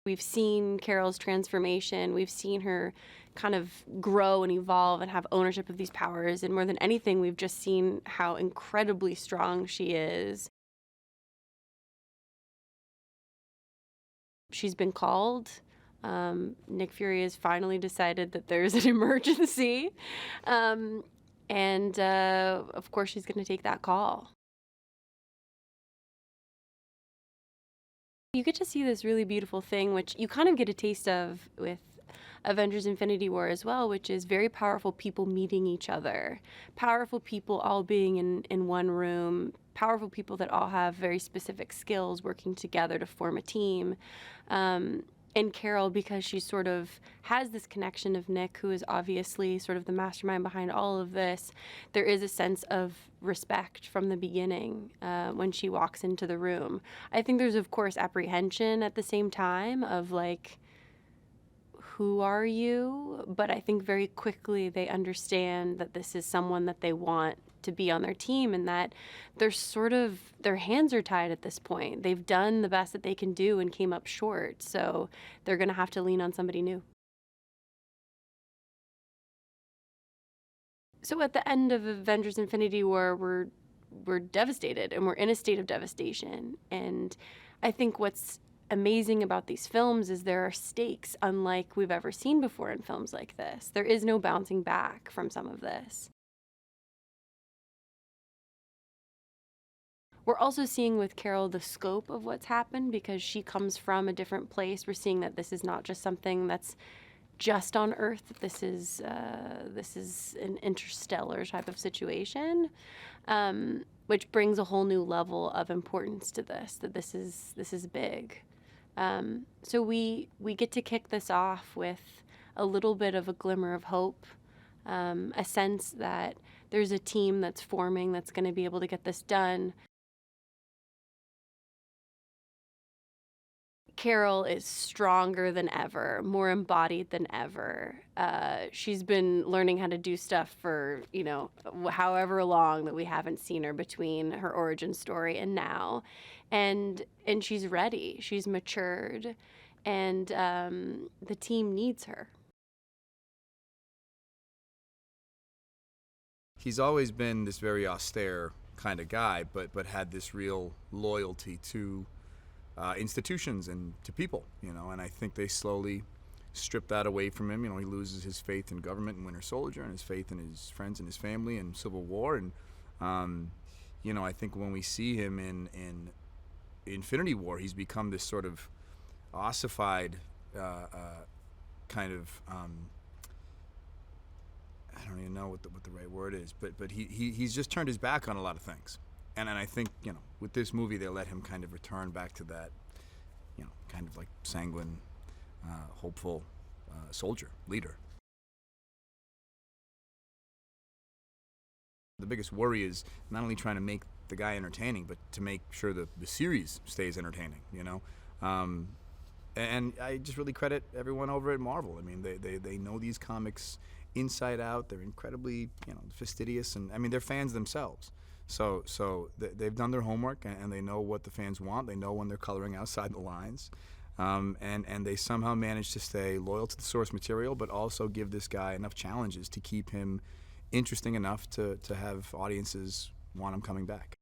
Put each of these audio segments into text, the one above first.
We've seen Carol's transformation. We've seen her kind of grow and evolve and have ownership of these powers. And more than anything, we've just seen how incredibly strong she is. She's been called. Nick Fury has finally decided that there's an emergency. And of course, she's going to take that call. You get to see this really beautiful thing, which you kind of get a taste of with Avengers Infinity War as well, which is very powerful people meeting each other. Powerful people all being in one room. Powerful people that all have very specific skills working together to form a team. And Carol, because she sort of has this connection of Nick, who is obviously sort of the mastermind behind all of this, there is a sense of respect from the beginning when she walks into the room. I think there's, of course, apprehension at the same time of, like, who are you? But I think very quickly they understand that this is someone that they want to be on their team, and that they're sort of, their hands are tied at this point. They've done the best that they can do and came up short, so they're going to have to lean on somebody new. So at the end of Avengers Infinity War, we're devastated, and we're in a state of devastation. And I think what's amazing about these films is there are stakes unlike we've ever seen before in films like this. There is no bouncing back from some of this. We're also seeing with Carol the scope of what's happened because she comes from a different place. We're seeing that this is not just something that's just on Earth. This is an interstellar type of situation, which brings a whole new level of importance to this. That this is big. So we get to kick this off with a little bit of a glimmer of hope, a sense that there's a team that's forming that's going to be able to get this done. Carol is stronger than ever, more embodied than ever. She's been learning how to do stuff for, however long that we haven't seen her between her origin story and now. And she's ready. She's matured. And the team needs her. He's always been this very austere kind of guy, but had this real loyalty to institutions and to people, and I think they slowly strip that away from him. He loses his faith in government and Winter Soldier and his faith in his friends and his family and Civil War. And, I think when we see him in Infinity War, he's become this sort of ossified kind of, I don't even know what the right word is, but he's just turned his back on a lot of things. And I think, with this movie, they let him kind of return back to that, kind of like sanguine, hopeful soldier, leader. The biggest worry is not only trying to make the guy entertaining, but to make sure the series stays entertaining, And I just really credit everyone over at Marvel. I mean, they know these comics inside out. They're incredibly, fastidious, and, they're fans themselves. So they've done their homework, and they know what the fans want. They know when they're coloring outside the lines. And they somehow managed to stay loyal to the source material, but also give this guy enough challenges to keep him interesting enough to have audiences want him coming back.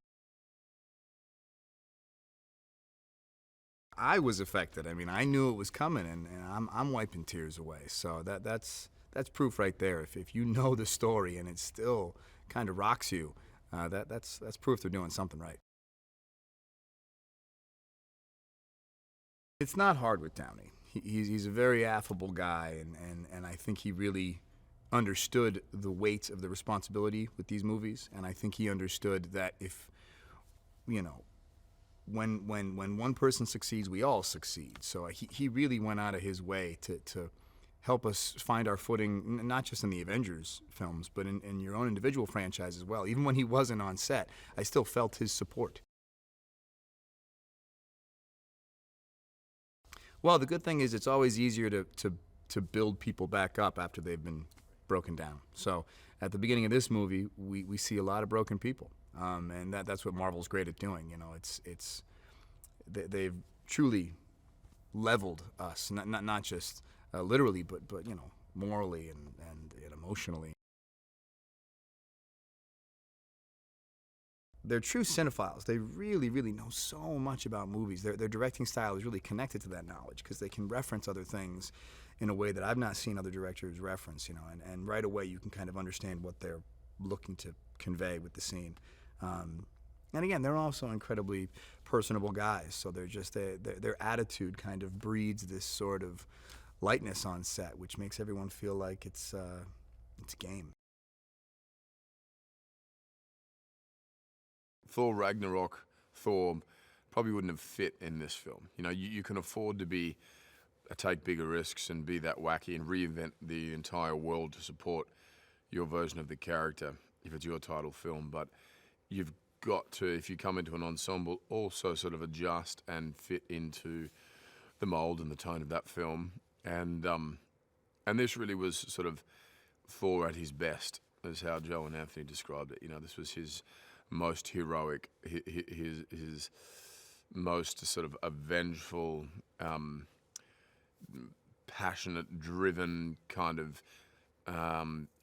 I was affected. I knew it was coming, and I'm wiping tears away. So that's proof right there. If you know the story and it still kind of rocks you, that's proof they're doing something right. It's not hard with Downey. He's a very affable guy, and I think he really understood the weight of the responsibility with these movies, and I think he understood that if, when one person succeeds, we all succeed. So he really went out of his way to help us find our footing, not just in the Avengers films, but in your own individual franchise as well. Even when he wasn't on set, I still felt his support. Well, the good thing is it's always easier to build people back up after they've been broken down. So at the beginning of this movie, we see a lot of broken people, and that's what Marvel's great at doing. They've truly leveled us, not just literally, but morally and emotionally. They're true cinephiles. They really, really know so much about movies. Their directing style is really connected to that knowledge because they can reference other things in a way that I've not seen other directors reference, and right away you can kind of understand what they're looking to convey with the scene. And again, they're also incredibly personable guys, so they're just their attitude kind of breeds this sort of lightness on set, which makes everyone feel like it's game. Thor Ragnarok, Thor probably wouldn't have fit in this film. You can afford to take bigger risks and be that wacky and reinvent the entire world to support your version of the character if it's your title film. But you've got to, if you come into an ensemble, also sort of adjust and fit into the mold and the tone of that film. And this really was sort of Thor at his best, is how Joe and Anthony described it. This was his most heroic, his most sort of avengeful, passionate, driven kind of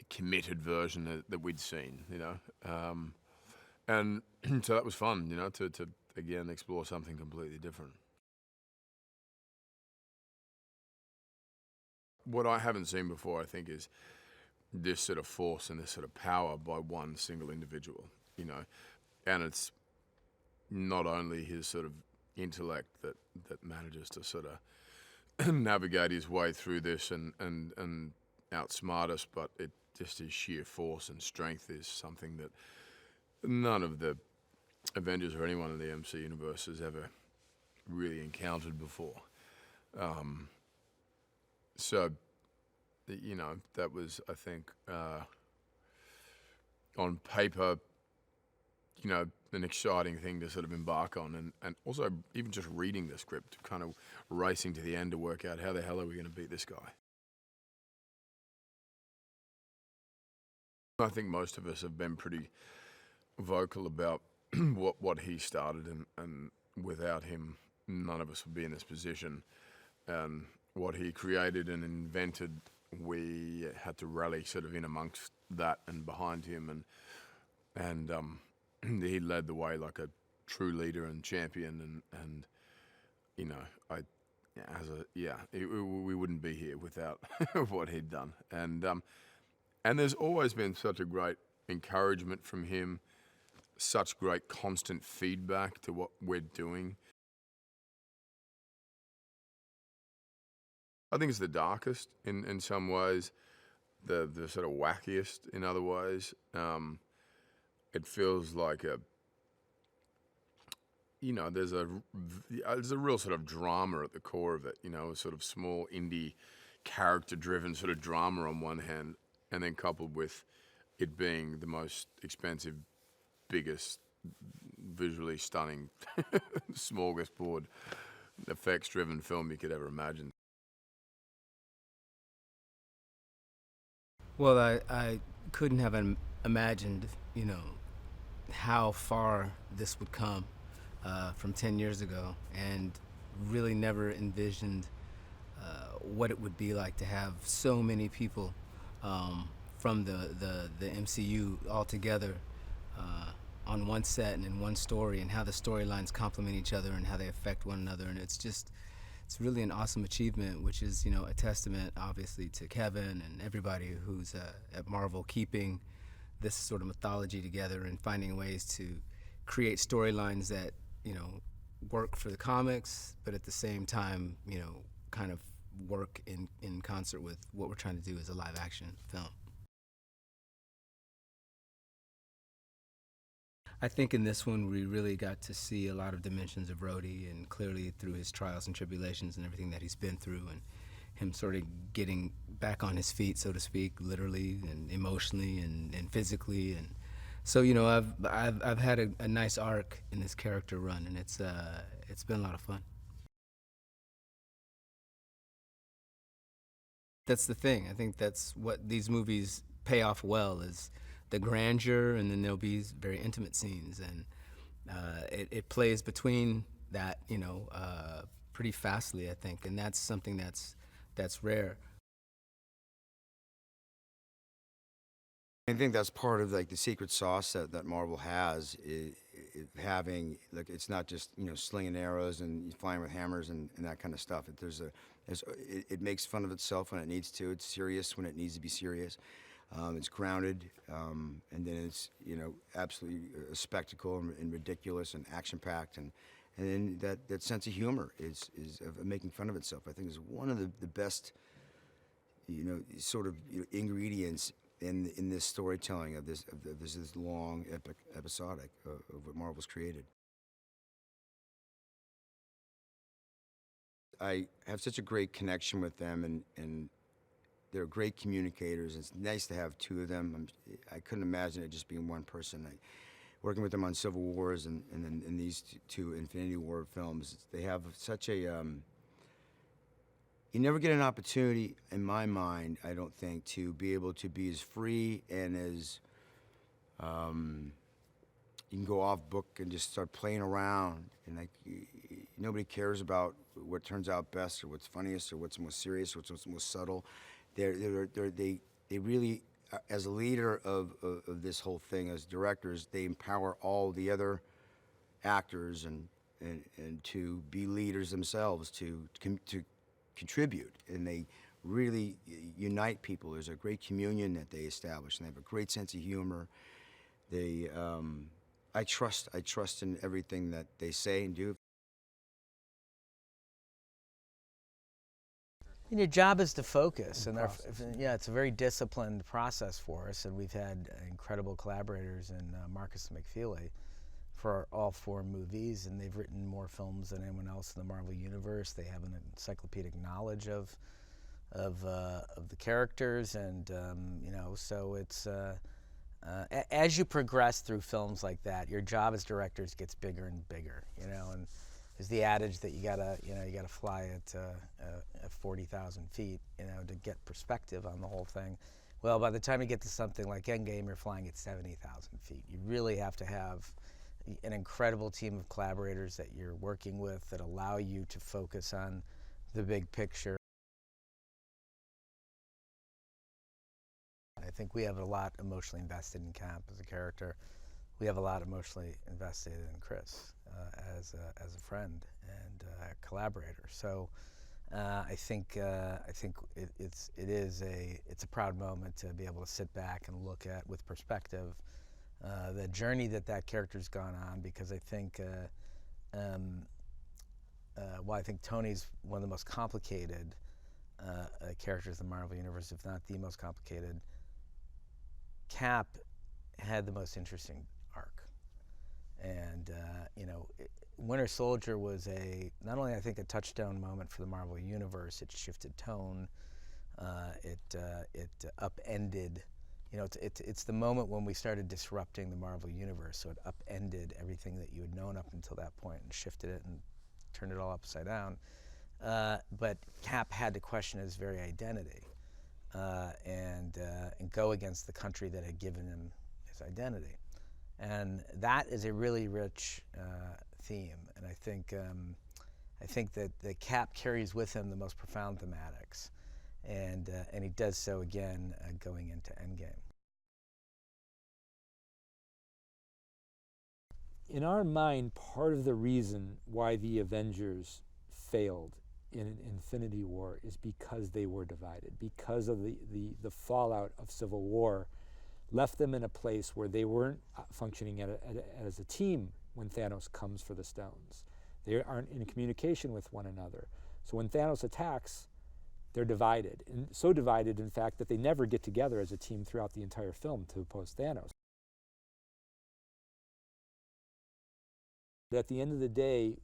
committed version that we'd seen, and so that was fun, to again explore something completely different. What I haven't seen before, I think, is this sort of force and this sort of power by one single individual, and it's not only his sort of intellect that manages to sort of navigate his way through this and outsmart us, but it just his sheer force and strength is something that none of the Avengers or anyone in the MC universe has ever really encountered before. So, that was, I think, on paper, an exciting thing to sort of embark on, and also even just reading the script, kind of racing to the end to work out how the hell are we going to beat this guy. I think most of us have been pretty vocal about what he started, and without him, none of us would be in this position. And what he created and invented, we had to rally sort of in amongst that and behind him, and he led the way like a true leader and champion, and we wouldn't be here without what he'd done. And there's always been such a great encouragement from him, such great constant feedback to what we're doing. I think it's the darkest in some ways, the sort of wackiest in other ways. It feels like there's a real sort of drama at the core of it, a sort of small indie character-driven sort of drama on one hand, and then coupled with it being the most expensive, biggest, visually stunning, smorgasbord, effects-driven film you could ever imagine. Well, I couldn't have imagined, how far this would come from 10 years ago, and really never envisioned what it would be like to have so many people from the MCU all together on one set and in one story, and how the storylines complement each other and how they affect one another. And it's really an awesome achievement, which is, a testament, obviously, to Kevin and everybody who's at Marvel, keeping this sort of mythology together and finding ways to create storylines that, work for the comics, but at the same time, kind of work in concert with what we're trying to do as a live-action film. I think in this one we really got to see a lot of dimensions of Rhodey, and clearly through his trials and tribulations and everything that he's been through, and him sort of getting back on his feet, so to speak, literally and emotionally and physically. And so, I've had a nice arc in this character run, and it's been a lot of fun. That's the thing. I think that's what these movies pay off well, is the grandeur, and then there'll be very intimate scenes, and it plays between that, pretty fastly, I think, and that's something that's rare. I think that's part of like the secret sauce that Marvel has, having like it's not just slinging arrows and flying with hammers and that kind of stuff. It makes fun of itself when it needs to. It's serious when it needs to be serious. It's grounded, and then it's absolutely a spectacle and ridiculous and action packed, and then that sense of humor is of making fun of itself. I think is one of the best sort of ingredients in this storytelling of this long episodic of what Marvel's created. I have such a great connection with them, and they're great communicators. It's nice to have two of them. I couldn't imagine it just being one person. Working with them on Civil Wars and then in these two Infinity War films, they have such a you never get an opportunity, in my mind, I don't think, to be able to be as free and as you can go off book and just start playing around, and nobody cares about what turns out best or what's funniest or what's most serious or what's most subtle. They really, as a leader of this whole thing, as directors, they empower all the other actors and to be leaders themselves, to contribute, and they really unite people. There's a great communion that they establish, and they have a great sense of humor. I trust in everything that they say and do. And your job is to focus, and it's a very disciplined process for us, and we've had incredible collaborators in Markus and McFeely for all 4 movies, and they've written more films than anyone else in the Marvel Universe. They have an encyclopedic knowledge of the characters, and so it's as you progress through films like that, your job as directors gets bigger and bigger, and there's the adage that you gotta fly at 40,000 feet, to get perspective on the whole thing. Well, by the time you get to something like Endgame, you're flying at 70,000 feet. You really have to have an incredible team of collaborators that you're working with that allow you to focus on the big picture. I think we have a lot emotionally invested in Cap as a character. We have a lot emotionally invested in Chris as a friend and a collaborator. So I think it's a proud moment to be able to sit back and look at with perspective the journey that character's gone on, because I think while I think Tony's one of the most complicated characters in the Marvel Universe, if not the most complicated, Cap had the most interesting arc. And Winter Soldier was not only I think a touchstone moment for the Marvel Universe, it shifted tone, it upended. It's the moment when we started disrupting the Marvel Universe, so it upended everything that you had known up until that point and shifted it and turned it all upside down. But Cap had to question his very identity and go against the country that had given him his identity. And that is a really rich theme, and I think that the Cap carries with him the most profound thematics. And he does so again going into Endgame. In our mind, part of the reason why the Avengers failed in Infinity War is because they were divided, because of the fallout of Civil War left them in a place where they weren't functioning as a team when Thanos comes for the stones. They aren't in communication with one another. So when Thanos attacks, they're divided, and so divided, in fact, that they never get together as a team throughout the entire film to oppose Thanos. But at the end of the day,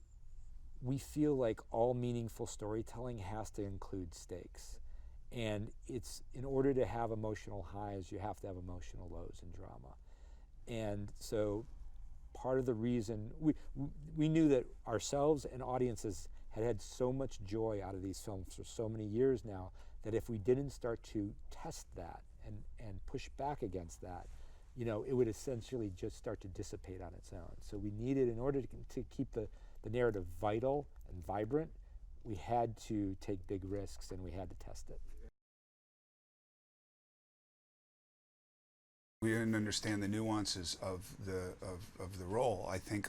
we feel like all meaningful storytelling has to include stakes. And it's, in order to have emotional highs, you have to have emotional lows in drama. And so part of the reason, we knew that ourselves and audiences had so much joy out of these films for so many years now, that if we didn't start to test that and push back against that, it would essentially just start to dissipate on its own. So we needed, in order to keep the narrative vital and vibrant, we had to take big risks and we had to test it. We didn't understand the nuances of the role. I think,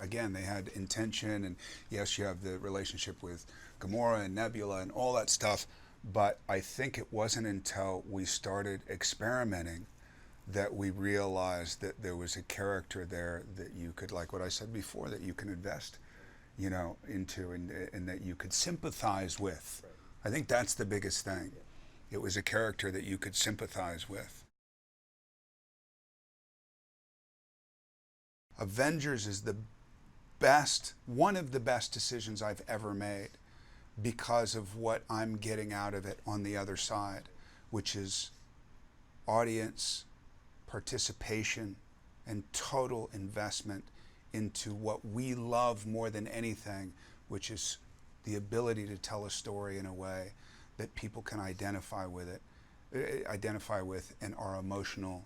again, they had intention, and yes, you have the relationship with Gamora and Nebula and all that stuff, but I think it wasn't until we started experimenting that we realized that there was a character there that you could, like what I said before, that you can invest, you know, into, and that you could sympathize with. I think that's the biggest thing. It was a character that you could sympathize with. Avengers is the best, one of the best decisions I've ever made because of what I'm getting out of it on the other side, which is audience participation and total investment into what we love more than anything, which is the ability to tell a story in a way that people can identify with and are emotional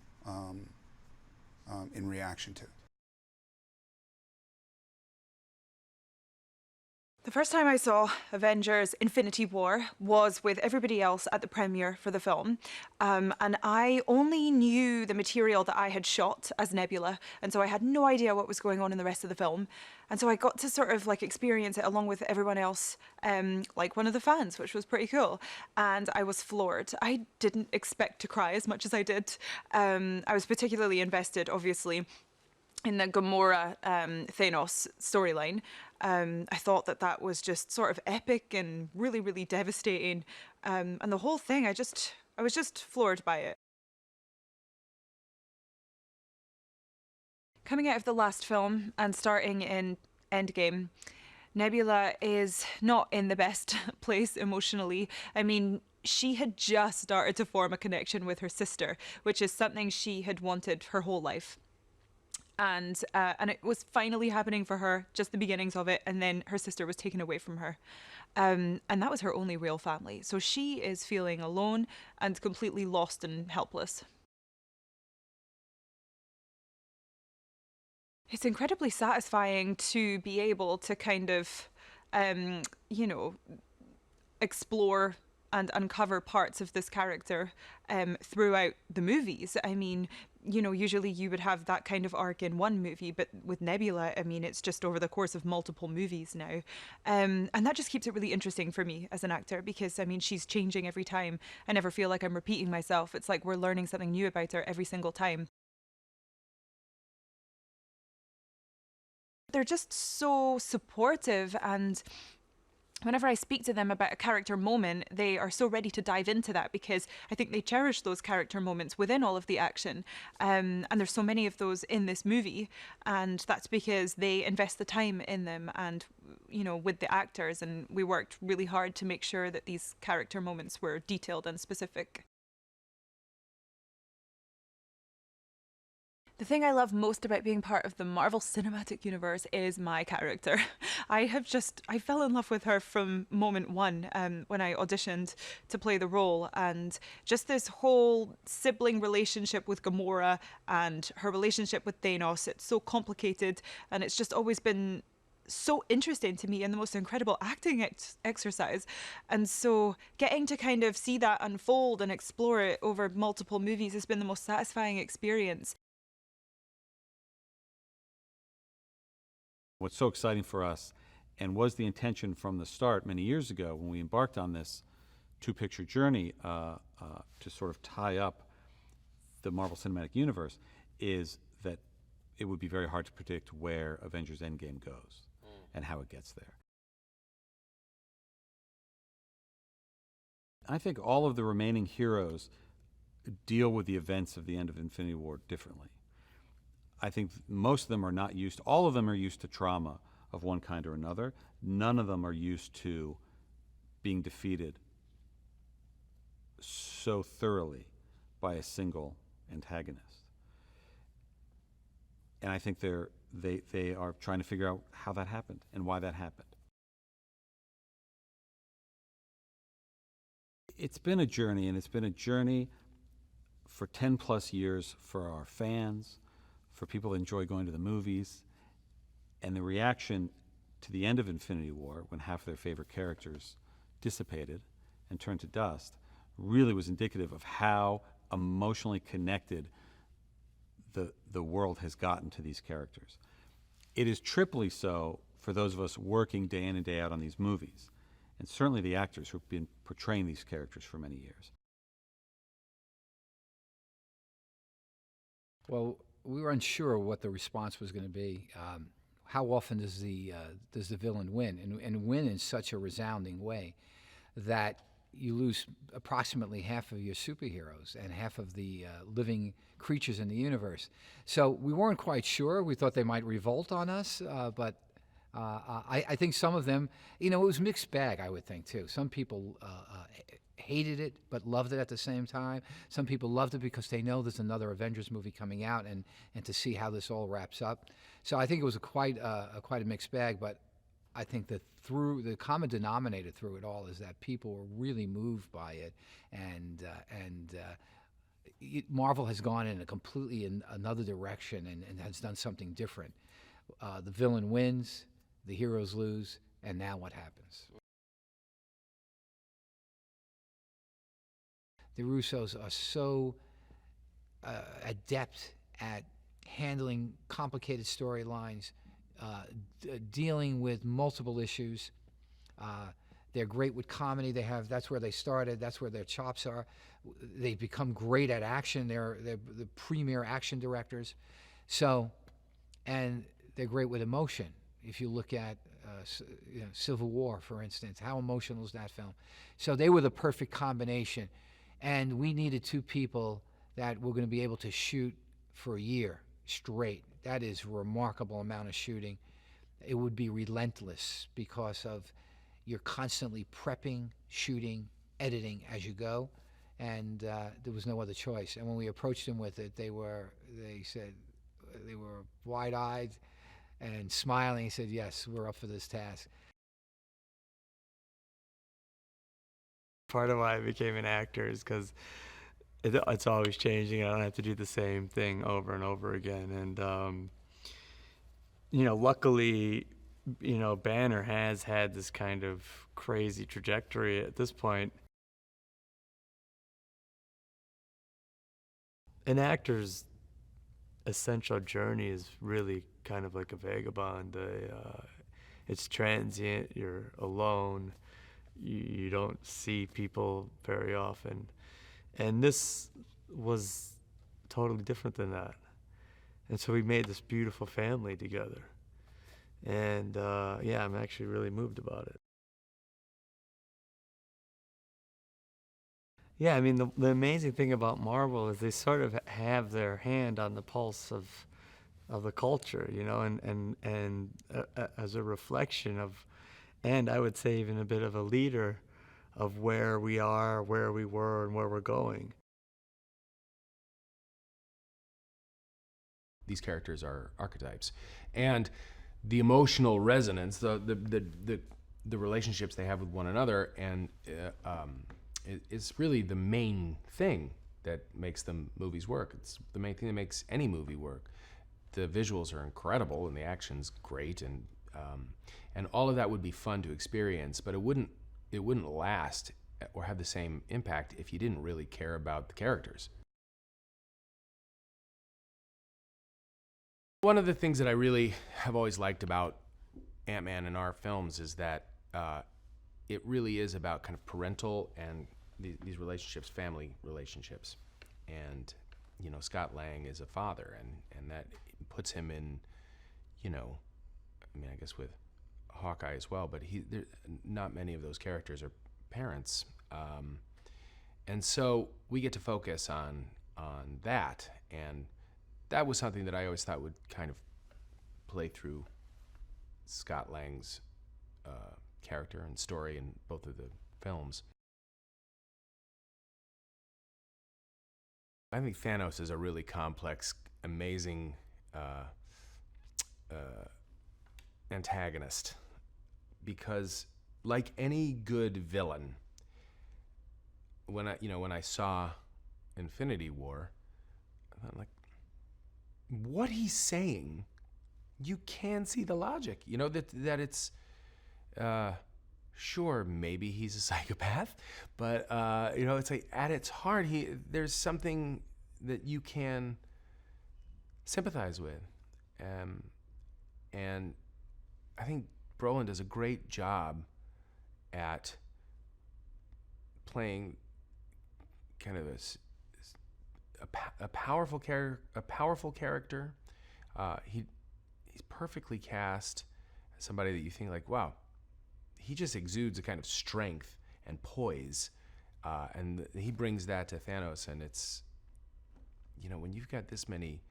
in reaction to. The first time I saw Avengers Infinity War was with everybody else at the premiere for the film, and I only knew the material that I had shot as Nebula, and so I had no idea what was going on in the rest of the film, and so I got to sort of like experience it along with everyone else, like one of the fans, which was pretty cool, and I was floored. I didn't expect to cry as much as I did. I was particularly invested, obviously, in the Gamora Thanos storyline. I thought that that was just sort of epic and really, really devastating. And the whole thing, I was just floored by it. Coming out of the last film and starting in Endgame, Nebula is not in the best place emotionally. I mean, she had just started to form a connection with her sister, which is something she had wanted her whole life. And it was finally happening for her, just the beginnings of it, and then her sister was taken away from her. And that was her only real family. So she is feeling alone and completely lost and helpless. It's incredibly satisfying to be able to kind of, you know, explore and uncover parts of this character throughout the movies. I mean, you know, usually you would have that kind of arc in one movie, but with Nebula, I mean, it's just over the course of multiple movies now. And that just keeps it really interesting for me as an actor, because, I mean, she's changing every time. I never feel like I'm repeating myself. It's like we're learning something new about her every single time. They're just so supportive, and whenever I speak to them about a character moment, they are so ready to dive into that, because I think they cherish those character moments within all of the action. And there's so many of those in this movie, and that's because they invest the time in them and, you know, with the actors, and we worked really hard to make sure that these character moments were detailed and specific. The thing I love most about being part of the Marvel Cinematic Universe is my character. I fell in love with her from moment one when I auditioned to play the role, and just this whole sibling relationship with Gamora and her relationship with Thanos, it's so complicated, and it's just always been so interesting to me and the most incredible acting exercise. And so getting to kind of see that unfold and explore it over multiple movies has been the most satisfying experience. What's so exciting for us, and was the intention from the start many years ago when we embarked on this two-picture journey to sort of tie up the Marvel Cinematic Universe, is that it would be very hard to predict where Avengers Endgame goes and how it gets there. I think all of the remaining heroes deal with the events of the end of Infinity War differently. I think most of them are not used, all of them are used to trauma of one kind or another. None of them are used to being defeated so thoroughly by a single antagonist. And I think they are trying to figure out how that happened and why that happened. It's been a journey, and it's been a journey for 10 plus years for our fans, for people that enjoy going to the movies, and the reaction to the end of Infinity War, when half of their favorite characters dissipated and turned to dust, really was indicative of how emotionally connected the world has gotten to these characters. It is triply so for those of us working day in and day out on these movies, and certainly the actors who've been portraying these characters for many years. Well, we were unsure what the response was going to be. How often does the villain win, and win in such a resounding way that you lose approximately half of your superheroes and half of the living creatures in the universe? So we weren't quite sure. We thought they might revolt on us, but I think some of them, it was a mixed bag, I would think, too. Some people hated it but loved it at the same time. Some people loved it because they know there's another Avengers movie coming out and to see how this all wraps up. So I think it was quite a mixed bag, but I think that through the common denominator through it all is that people were really moved by it, and Marvel has gone in a completely another direction and has done something different. The villain wins, the heroes lose, and now what happens? The Russos are so adept at handling complicated storylines, dealing with multiple issues. They're great with comedy. That's where they started. That's where their chops are. They've become great at action. They're the premier action directors. So, and they're great with emotion. If you look at Civil War, for instance, how emotional is that film? So they were the perfect combination. And we needed two people that were going to be able to shoot for a year straight. That is a remarkable amount of shooting. It would be relentless because of you're constantly prepping, shooting, editing as you go, and there was no other choice. And when we approached them with it, they said they were wide-eyed and smiling. He said, "Yes, we're up for this task." Part of why I became an actor is because it's always changing. I don't have to do the same thing over and over again. And, luckily, Banner has had this kind of crazy trajectory at this point. An actor's essential journey is really kind of like a vagabond. It's transient, you're alone. You don't see people very often. And this was totally different than that. And so we made this beautiful family together. And I'm actually really moved about it. Yeah, I mean, the amazing thing about Marvel is they sort of have their hand on the pulse of the culture, and as a reflection of, and I would say even a bit of a leader of where we are, where we were, and where we're going. These characters are archetypes, and the emotional resonance, the relationships they have with one another, and it's really the main thing that makes the movies work. It's the main thing that makes any movie work. The visuals are incredible, and the action's great, and all of that would be fun to experience, but it wouldn't last or have the same impact if you didn't really care about the characters. One of the things that I really have always liked about Ant-Man and our films is that it really is about kind of parental and these relationships, family relationships. And, Scott Lang is a father, and that puts him in, I guess with Hawkeye as well, but not many of those characters are parents. And so we get to focus on that, and that was something that I always thought would kind of play through Scott Lang's character and story in both of the films. I think Thanos is a really complex, amazing antagonist, because like any good villain, when I saw Infinity War, I'm like, what he's saying you can see the logic. You know, that it's, sure, maybe he's a psychopath, but you know, it's like at its heart, there's something that you can sympathize with, and I think Brolin does a great job at playing kind of a powerful character. He's perfectly cast as somebody that you think like, wow, he just exudes a kind of strength and poise, and he brings that to Thanos. And it's, you know, when you've got this many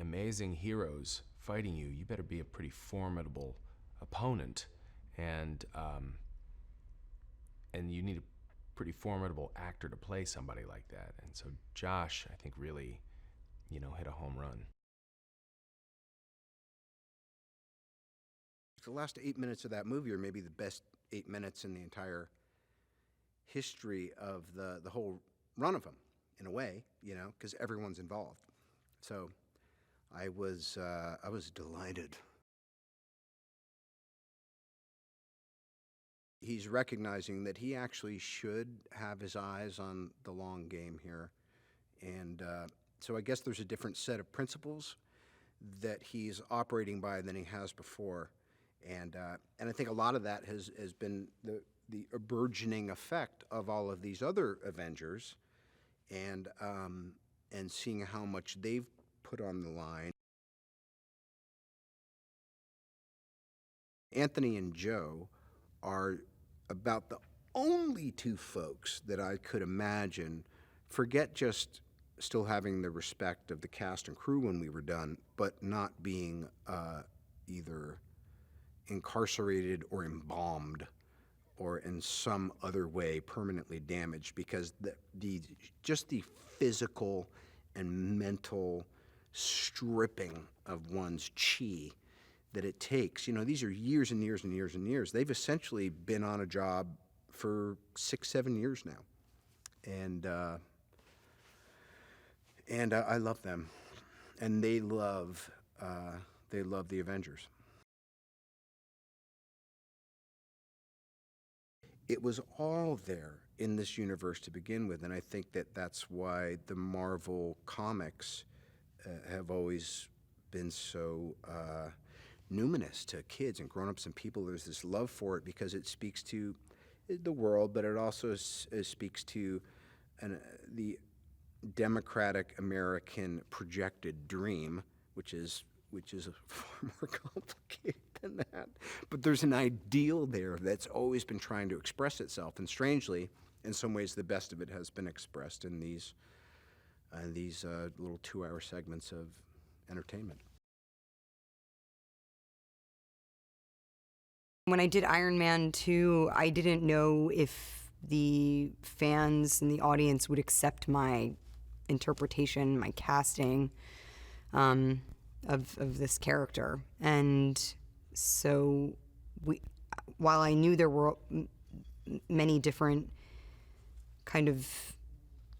amazing heroes fighting you, you better be a pretty formidable opponent, and you need a pretty formidable actor to play somebody like that. And so Josh, I think, really, you know, hit a home run. The last 8 minutes of that movie are maybe the best 8 minutes in the entire history of the whole run of them, in a way, you know, because everyone's involved. So I was delighted. He's recognizing that he actually should have his eyes on the long game here. And so I guess there's a different set of principles that he's operating by than he has before. And I think a lot of that has been the burgeoning effect of all of these other Avengers, and seeing how much they've put on the line. Anthony and Joe are about the only two folks that I could imagine, forget just still having the respect of the cast and crew when we were done, but not being either incarcerated or embalmed or in some other way permanently damaged, because just the physical and mental stripping of one's chi that it takes. You know, these are years and years and years and years. They've essentially been on a job for 6-7 years now. And I love them. And they love the Avengers. It was all there in this universe to begin with, and I think that that's why the Marvel comics have always been so numinous to kids and grown-ups and people. There's this love for it because it speaks to the world, but it also speaks to the democratic American projected dream, which is far more complicated than that. But there's an ideal there that's always been trying to express itself, and strangely, in some ways, the best of it has been expressed in these little 2-hour segments of entertainment. When I did Iron Man 2, I didn't know if the fans and the audience would accept my interpretation, my casting of this character. And so while I knew there were many different kind of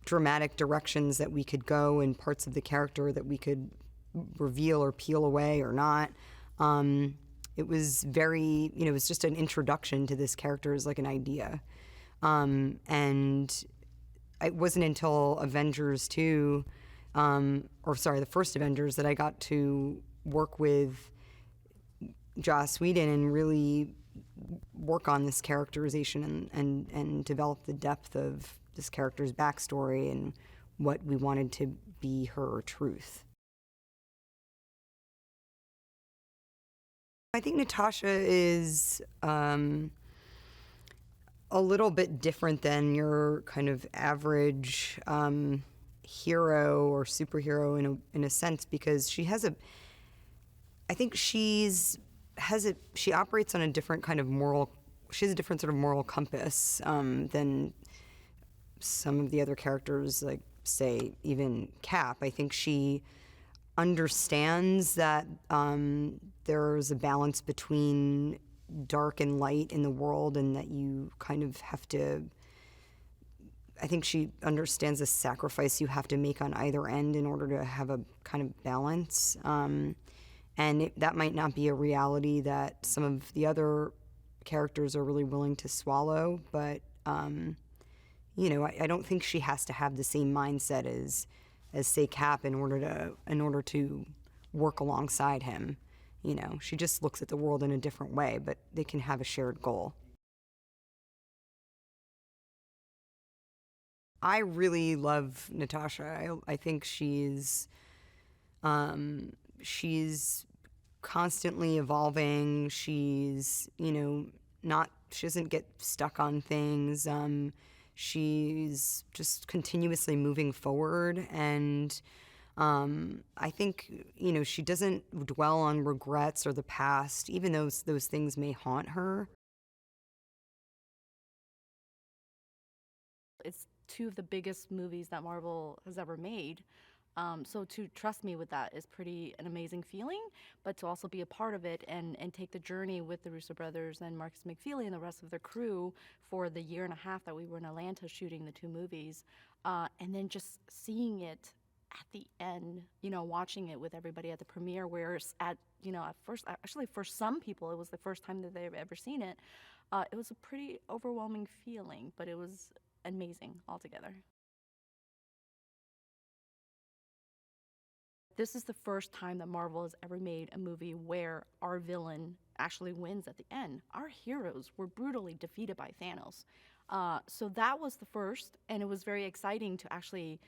dramatic directions that we could go and parts of the character that we could reveal or peel away or not, it was very, it was just an introduction to this character as like an idea. And it wasn't until Avengers 2, the first Avengers, that I got to work with Joss Whedon and really work on this characterization and develop the depth of this character's backstory and what we wanted to be her truth. I think Natasha is a little bit different than your kind of average hero or superhero in a sense, because she has she operates on a different kind of she has a different sort of moral compass than some of the other characters, like, say, even Cap. I think she understands that there's a balance between dark and light in the world, and that you kind of have to I think she understands the sacrifice you have to make on either end in order to have a kind of balance. That might not be a reality that some of the other characters are really willing to swallow, but you know, I don't think she has to have the same mindset as say Cap in order to work alongside him. You know, she just looks at the world in a different way, but they can have a shared goal. I really love Natasha. I think she's constantly evolving. She's, you know, she doesn't get stuck on things. She's just continuously moving forward, and I think, you know, she doesn't dwell on regrets or the past, even though those things may haunt her. It's two of the biggest movies that Marvel has ever made. So to trust me with that is an amazing feeling, but to also be a part of it and take the journey with the Russo brothers and Markus McFeely and the rest of their crew for the year and a half that we were in Atlanta shooting the two movies, and then just seeing it at the end, you know, watching it with everybody at the premiere, where at first, actually for some people, it was the first time that they've ever seen it. It was a pretty overwhelming feeling, but it was amazing altogether. This is the first time that Marvel has ever made a movie where our villain actually wins at the end. Our heroes were brutally defeated by Thanos. So that was the first, and it was very exciting to actually,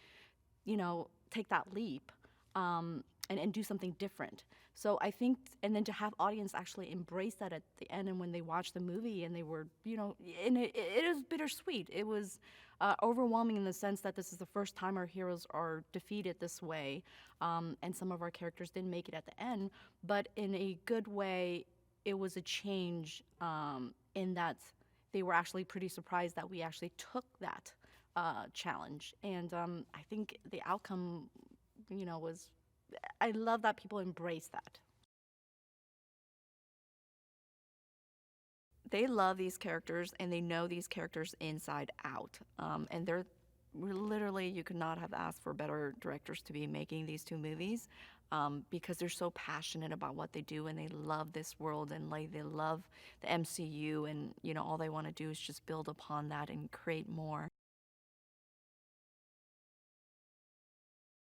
you know, take that leap and do something different. So I think, and then to have audience actually embrace that at the end, and when they watched the movie and they were, you know, and it is bittersweet. It was overwhelming in the sense that this is the first time our heroes are defeated this way, and some of our characters didn't make it at the end, but in a good way, it was a change in that they were actually pretty surprised that we actually took that challenge. And I think the outcome, you know, I love that people embrace that. They love these characters and they know these characters inside out. And literally, you could not have asked for better directors to be making these two movies, because they're so passionate about what they do and they love this world and like they love the MCU, and you know, all they want to do is just build upon that and create more.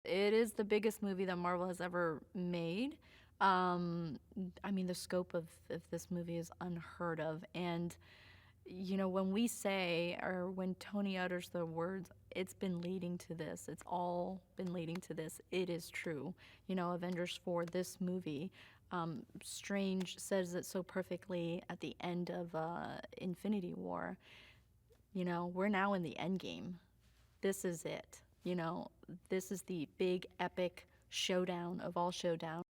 It is the biggest movie that Marvel has ever made. I mean, the scope of this movie is unheard of. And, you know, when we say, or when Tony utters the words, it's been leading to this, it's all been leading to this, it is true. You know, Avengers Thor, this movie, Strange says it so perfectly at the end of Infinity War. You know, we're now in the Endgame. This is it. You know, this is the big epic showdown of all showdowns.